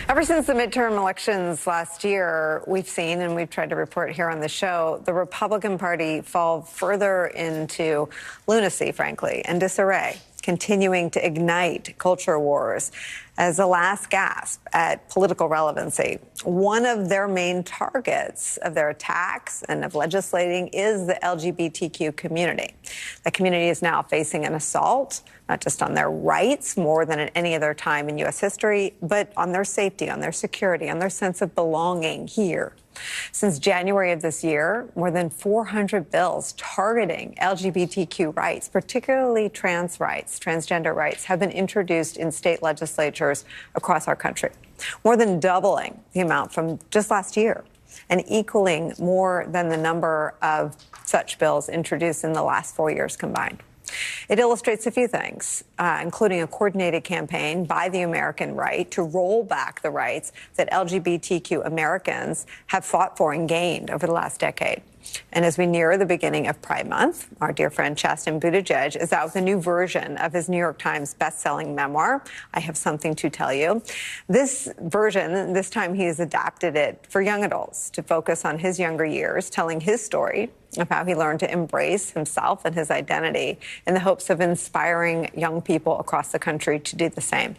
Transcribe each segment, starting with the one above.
Ever since the midterm elections last year, we've seen, and we've tried to report here on the show, the Republican Party fall further into lunacy, frankly, and disarray, continuing to ignite culture wars as a last gasp at political relevancy. One of their main targets of their attacks and of legislating is the LGBTQ community. The community is now facing an assault, not just on their rights more than at any other time in U.S. history, but on their safety, on their security, on their sense of belonging here. Since January of this year, more than 400 bills targeting LGBTQ rights, particularly trans rights, transgender rights, have been introduced in state legislatures across our country, more than doubling the amount from just last year and equaling more than the number of such bills introduced in the last 4 years combined. It illustrates a few things, including a coordinated campaign by the American right to roll back the rights that LGBTQ Americans have fought for and gained over the last decade. And as we near the beginning of Pride Month, our dear friend Chasten is out with a new version of his New York Times best-selling memoir, I Have Something to Tell You. This version, this time he has adapted it for young adults to focus on his younger years, telling his story of how he learned to embrace himself and his identity in the hopes of inspiring young people across the country to do the same.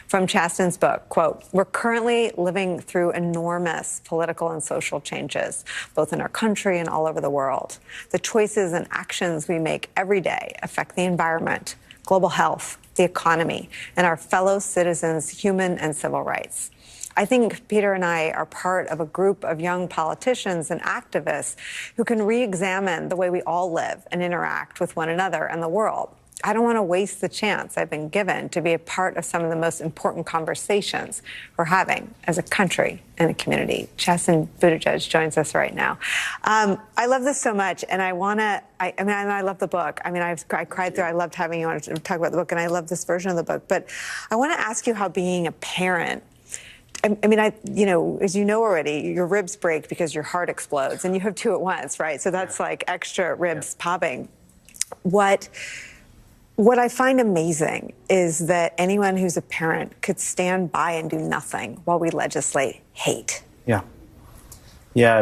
From Chasten's book, quote, "We're currently living through enormous political and social changes, both in our country and all over the world. The choices and actions we make every day affect the environment, global health, the economy, and our fellow citizens' human and civil rights. I think Peter and I are part of a group of young politicians and activists who can re-examine the way we all live and interact with one another and the world. I don't want to waste the chance I've been given to be a part of some of the most important conversations we're having as a country and a community." Chasten joins us right now. I love this so much, and I love the book. I mean, I cried through. I loved having you on to talk about the book, and I love this version of the book. But I want to ask you how being a parent, as you know already, your ribs break because your heart explodes, and you have two at once, right? So that's like extra ribs popping. What I find amazing is that anyone who's a parent could stand by and do nothing while we legislate hate. Yeah.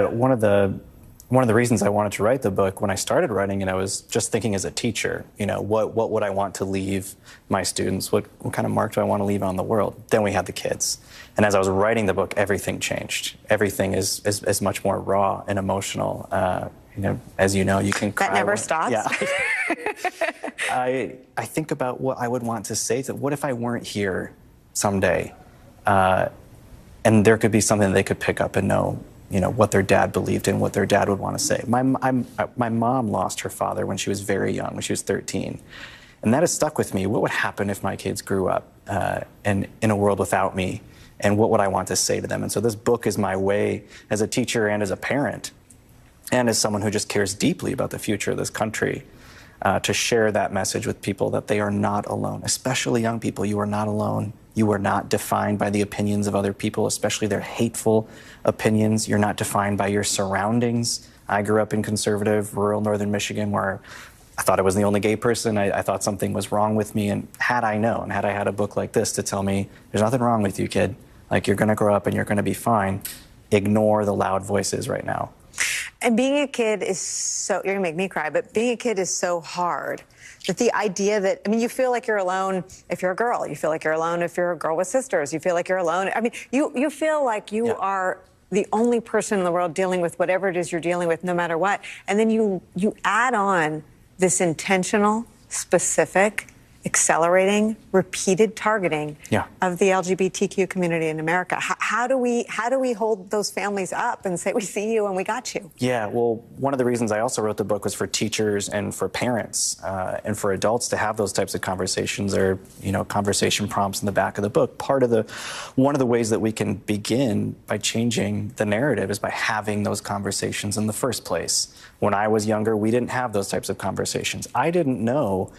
One of the reasons I wanted to write the book, when I started writing it, I was just thinking as a teacher, what would I want to leave my students? What kind of mark do I want to leave on the world? Then we had the kids. And as I was writing the book, everything changed. Everything is much more raw and emotional. As you know, you can cry. That never stops. Yeah. I think about what I would want to say to, what if I weren't here someday, and there could be something they could pick up and know, what their dad believed in, what their dad would want to say. My mom lost her father when she was very young, when she was 13. And that has stuck with me. What would happen if my kids grew up in a world without me? And what would I want to say to them? And so this book is my way, as a teacher and as a parent, and as someone who just cares deeply about the future of this country, to share that message with people that they are not alone, especially young people. You are not alone. You are not defined by the opinions of other people, especially their hateful opinions. You're not defined by your surroundings. I grew up in conservative, rural northern Michigan, where I thought I was the only gay person. I thought something was wrong with me. And had I known, had I had a book like this to tell me, there's nothing wrong with you, kid. Like, you're going to grow up and you're going to be fine. Ignore the loud voices right now. And being a kid is so, you're gonna make me cry, but being a kid is so hard. That the idea that, you feel like you're alone if you're a girl. You feel like you're alone if you're a girl with sisters. You feel like you're alone. You feel like you are the only person in the world dealing with whatever it is you're dealing with, no matter what. And then you add on this intentional, specific, accelerating, repeated targeting of the LGBTQ community in America. How do we hold those families up and say, we see you and we got you? Yeah, well, one of the reasons I also wrote the book was for teachers and for parents and for adults to have those types of conversations. There are, conversation prompts in the back of the book. One of the ways that we can begin by changing the narrative is by having those conversations in the first place. When I was younger, we didn't have those types of conversations. I didn't know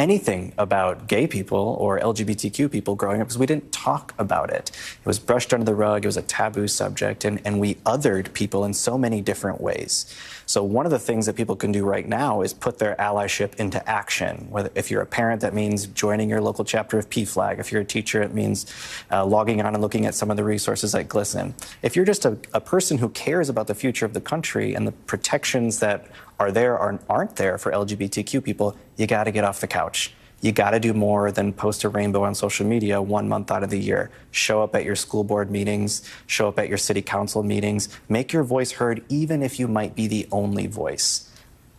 anything about gay people or LGBTQ people growing up because we didn't talk about it. It was brushed under the rug. It was a taboo subject, and we othered people in so many different ways. So one of the things that people can do right now is put their allyship into action. Whether, if you're a parent, that means joining your local chapter of PFLAG. If you're a teacher, it means logging on and looking at some of the resources like GLSEN. If you're just a person who cares about the future of the country and the protections that are there or aren't there for LGBTQ people, you got to get off the couch. You got to do more than post a rainbow on social media 1 month out of the year. Show up at your school board meetings, show up at your city council meetings, make your voice heard even if you might be the only voice.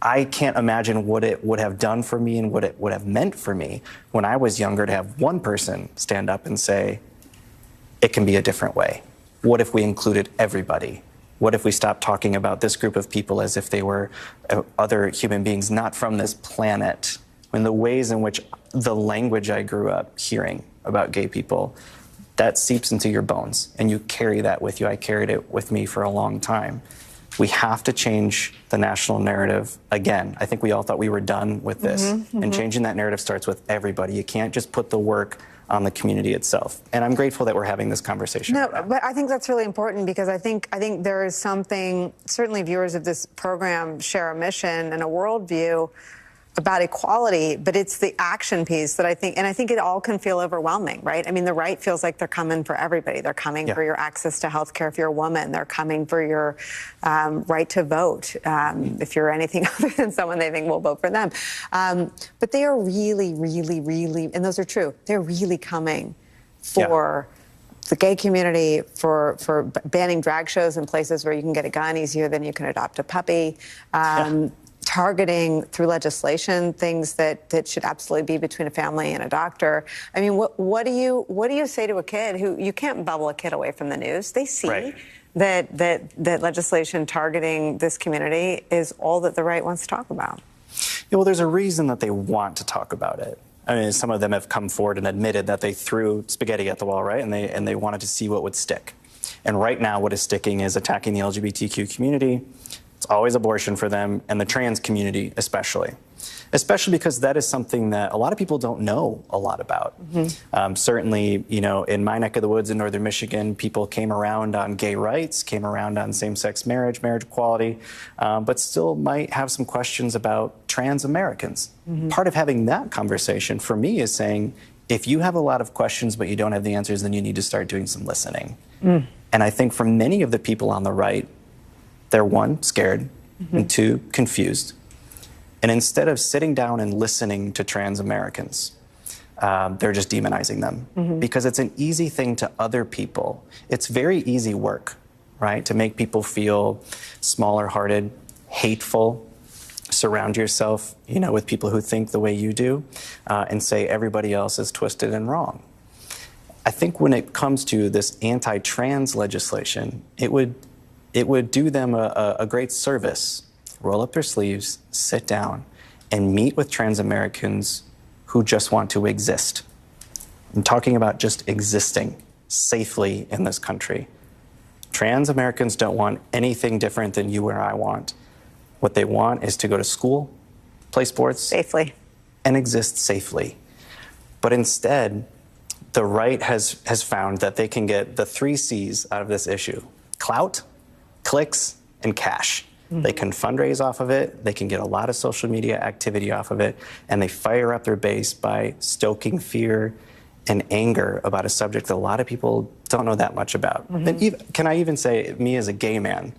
I can't imagine what it would have done for me and what it would have meant for me when I was younger to have one person stand up and say, it can be a different way. What if we included everybody? What if we stopped talking about this group of people as if they were other human beings not from this planet? When the ways in which the language I grew up hearing about gay people, that seeps into your bones, and you carry that with you. I carried it with me for a long time. We have to change the national narrative again. I think we all thought we were done with this, and changing that narrative starts with everybody. You can't just put the work on the community itself. And I'm grateful that we're having this conversation. No, but I think that's really important because I think there is something, certainly viewers of this program share a mission and a worldview about equality, but it's the action piece that I think it all can feel overwhelming, right? I mean, the right feels like they're coming for everybody. They're coming for your access to health care if you're a woman. They're coming for your right to vote. If you're anything other than someone they think will vote for them. But they are really, really, really, and those are true, they're really coming for the gay community, for banning drag shows in places where you can get a gun easier than you can adopt a puppy. Targeting through legislation things that should absolutely be between a family and a doctor. I mean, what do you say to a kid who you can't bubble a kid away from the news? They see that legislation targeting this community is all that the right wants to talk about. Yeah, well, there's a reason that they want to talk about it. I mean, some of them have come forward and admitted that they threw spaghetti at the wall, right? And they wanted to see what would stick. And right now, what is sticking is attacking the LGBTQ community. It's always abortion for them, and the trans community especially because that is something that a lot of people don't know a lot about. Certainly, you know, in my neck of the woods in northern Michigan, people came around on gay rights, came around on same-sex marriage equality, but still might have some questions about trans Americans. Part of having that conversation for me is saying, if you have a lot of questions but you don't have the answers, then you need to start doing some listening. And I think for many of the people on the right, they're one, scared, and two, confused. And instead of sitting down and listening to trans Americans, they're just demonizing them because it's an easy thing to other people. It's very easy work, right? To make people feel smaller hearted, hateful, surround yourself, you know, with people who think the way you do, and say everybody else is twisted and wrong. I think when it comes to this anti-trans legislation, it would do them a great service. Roll up their sleeves, sit down, and meet with trans Americans who just want to exist. I'm talking about just existing safely in this country. Trans Americans don't want anything different than you or I want. What they want is to go to school, play sports safely, and exist safely. But instead, the right has found that they can get the 3 C's out of this issue: clout, clicks, and cash. They can fundraise off of it, they can get a lot of social media activity off of it, and they fire up their base by stoking fear and anger about a subject that a lot of people don't know that much about. And can I even say, me as a gay man,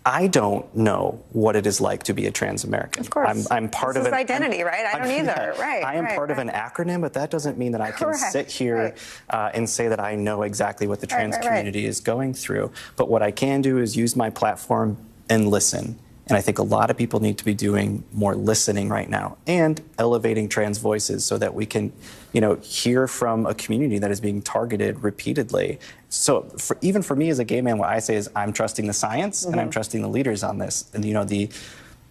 I don't know what it is like to be a trans American. Of course. I'm part of an identity, right? I don't either. I am part of an acronym, but that doesn't mean that I can sit here and say that I know exactly what the trans community is going through. But what I can do is use my platform and listen. And I think a lot of people need to be doing more listening right now and elevating trans voices so that we can, you know, hear from a community that is being targeted repeatedly. So even for me as a gay man, what I say is I'm trusting the science and I'm trusting the leaders on this. And, you know, the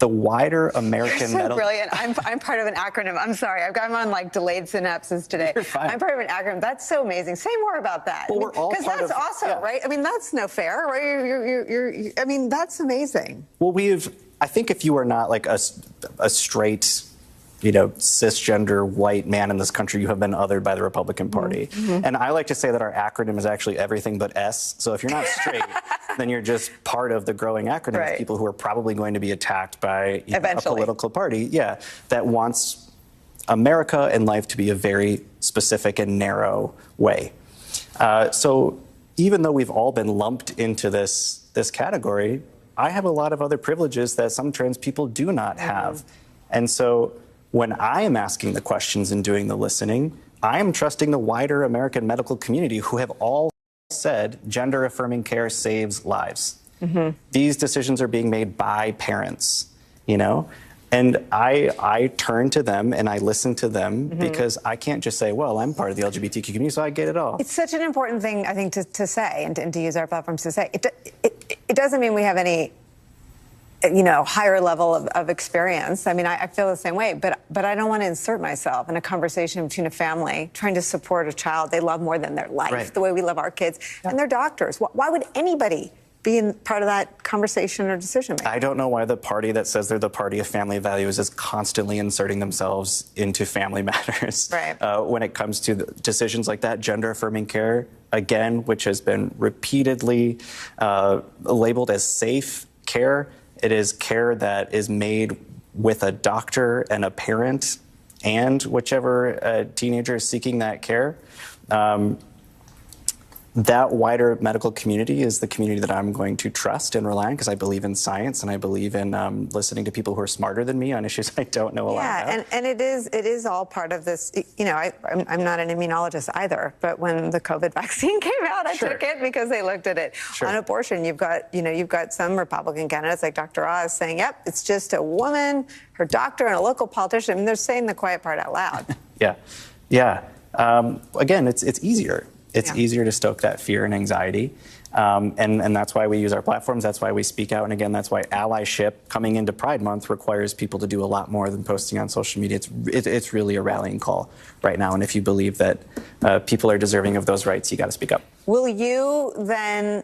wider American... You're so brilliant. I'm part of an acronym. I'm sorry. I'm on like delayed synapses today. You're fine. I'm part of an acronym. That's so amazing. Say more about that. Well, we're all part of... Because that's awesome, right? I mean, that's no fair, right? I mean, that's amazing. Well, I think if you are not like a straight cisgender white man in this country, you have been othered by the Republican Party. And I like to say that our acronym is actually everything but S. So if you're not straight, then you're just part of the growing acronym of people who are probably going to be attacked by a political party, that wants America and life to be a very specific and narrow way. So even though we've all been lumped into this category, I have a lot of other privileges that some trans people do not have. And so when I am asking the questions and doing the listening, I am trusting the wider American medical community who have all said gender-affirming care saves lives. These decisions are being made by parents, And I turn to them and I listen to them because I can't just say, well, I'm part of the LGBTQ community, so I get it all. It's such an important thing, I think, to say and to use our platforms to say. It doesn't mean we have any higher level of experience. I mean, I feel the same way, but I don't want to insert myself in a conversation between a family trying to support a child they love more than their life, the way we love our kids, and their doctors. Why would anybody be in part of that conversation or decision making? I don't know why the party that says they're the party of family values is constantly inserting themselves into family matters. When it comes to decisions like that, gender-affirming care, again, which has been repeatedly labeled as safe care, it is care that is made with a doctor and a parent and whichever teenager is seeking that care. That wider medical community is the community that I'm going to trust and rely on because I believe in science and I believe in listening to people who are smarter than me on issues I don't know a lot about. Yeah, and it is all part of this. I'm not an immunologist either, but when the COVID vaccine came out, I took it because they looked at it. On abortion, you've got some Republican candidates like Dr. Oz saying, "Yep, it's just a woman, her doctor, and a local politician." I mean, they're saying the quiet part out loud. Again, it's easier. It's easier to stoke that fear and anxiety. And that's why we use our platforms. That's why we speak out. And again, that's why allyship coming into Pride Month requires people to do a lot more than posting on social media. It's really a rallying call right now. And if you believe that people are deserving of those rights, you got to speak up. Will you then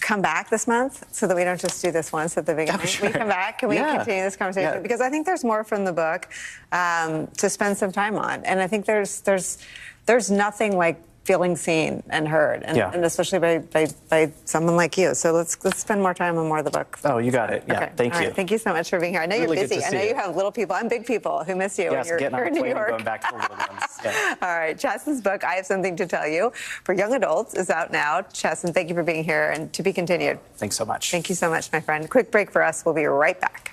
come back this month so that we don't just do this once at the beginning? We come back? Can we continue this conversation? Because I think there's more from the book to spend some time on. And I think there's nothing like feeling seen and heard, and especially by someone like you. So let's spend more time on more of the book. Oh, you got it. Yeah, thank you. Thank you so much for being here. I know you're busy. I know you have little people. I'm big people who miss you. Yes, when getting you're on in the New plane and York. going back to the little ones. All right, Chasten's book, I Have Something to Tell You, for young adults is out now. Chasten, thank you for being here, and to be continued. Thanks so much. Thank you so much, my friend. Quick break for us. We'll be right back.